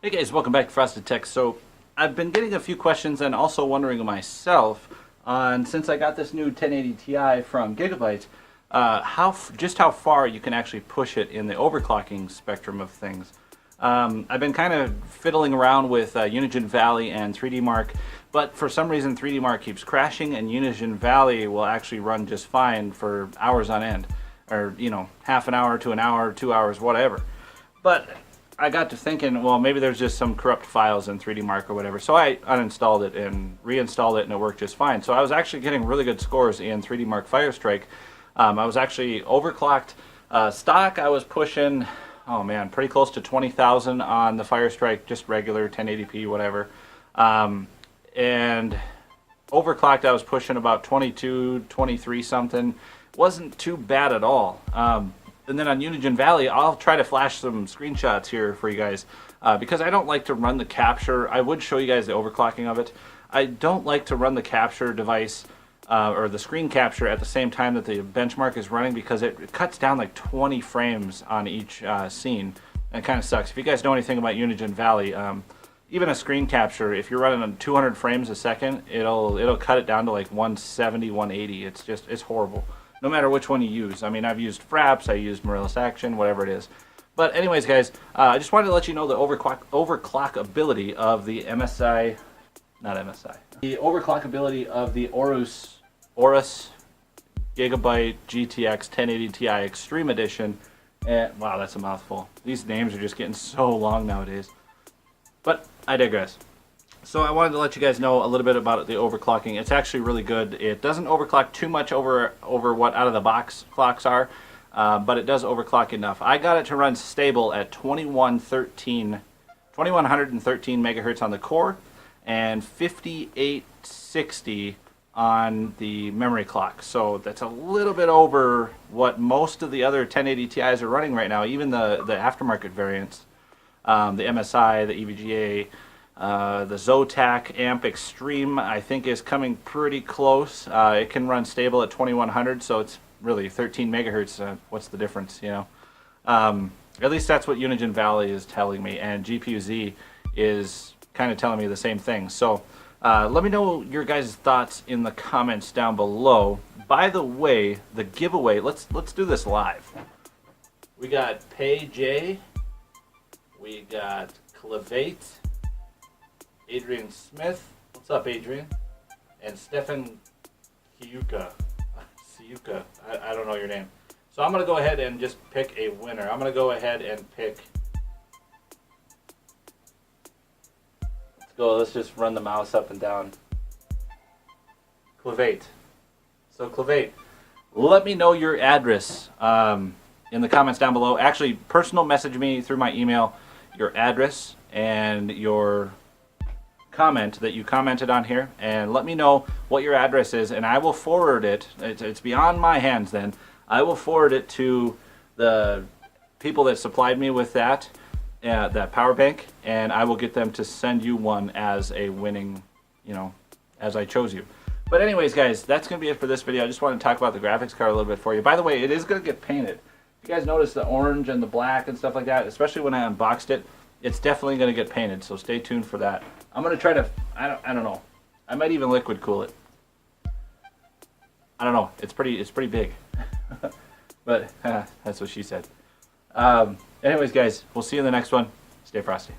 Hey guys, welcome back to Frosted Tech. So I've been getting a few questions and also wondering myself on, since I got this new 1080 Ti from Gigabyte, just how far you can actually push it in the overclocking spectrum of things. I've been kind of fiddling around with Unigine Valley and 3D Mark, but for some reason 3D Mark keeps crashing and Unigine Valley will actually run just fine for hours on end, or half an hour to an hour, 2 hours, whatever. But I got to thinking, well, maybe there's just some corrupt files in 3D Mark or whatever. So I uninstalled it and reinstalled it, and it worked just fine. So I was actually getting really good scores in 3D Mark Firestrike. I was actually overclocked. Stock, I was pushing, oh man, pretty close to 20,000 on the Firestrike, just regular 1080p, whatever. And overclocked, I was pushing about 22, 23 something. Wasn't too bad at all. And then on Unigine Valley, I'll try to flash some screenshots here for you guys because I don't like to run the capture. I would show you guys the overclocking of it. I don't like to run the capture device or the screen capture at the same time that the benchmark is running because it cuts down like 20 frames on each scene. And it kind of sucks. If you guys know anything about Unigine Valley, even a screen capture, if you're running on 200 frames a second, it'll cut it down to like 170, 180. It's horrible. No matter which one you use. I mean, I've used Fraps, I used Morellis Action, whatever it is. But anyways, guys, I just wanted to let you know the overclock ability of the MSI, not MSI, the overclock ability of the Aorus Gigabyte GTX 1080 Ti Extreme Edition. And wow, that's a mouthful. These names are just getting so long nowadays. But I digress. So I wanted to let you guys know a little bit about the overclocking. It's actually really good. It doesn't overclock too much over what out of the box clocks are, but it does overclock enough. I got it to run stable at 2113 megahertz on the core and 5860 on the memory clock. So that's a little bit over what most of the other 1080 Ti's are running right now, even the aftermarket variants, the MSI, the EVGA. The Zotac Amp Extreme, I think, is coming pretty close. It can run stable at 2100, so it's really 13 megahertz. What's the difference, At least that's what Unigine Valley is telling me, and GPU-Z is kind of telling me the same thing. So let me know your guys' thoughts in the comments down below. By the way, the giveaway, let's do this live. We got Pay J, we got Clavate, Adrian Smith, what's up, Adrian? And Stefan Kiyuka. I don't know your name. So I'm going to go ahead and just pick a winner. I'm going to go ahead and pick. Let's go. Let's just run the mouse up and down. Clavate. So Clavate, let me know your address in the comments down below. Actually, personal message me through my email your address and your comment that you commented on here, and let me know what your address is, and I will forward it. It's beyond my hands then. I will forward it to the people that supplied me with that power bank, and I will get them to send you one as a winning, as I chose you. But anyways, guys, that's going to be it for this video. I just want to talk about the graphics card a little bit for you. By the way, it is going to get painted. If you guys notice the orange and the black and stuff like that, especially when I unboxed it, it's definitely going to get painted, so stay tuned for that. I'm going to try to, I don't know. I might even liquid cool it. I don't know. It's pretty big. But that's what she said. Anyways, guys, we'll see you in the next one. Stay frosty.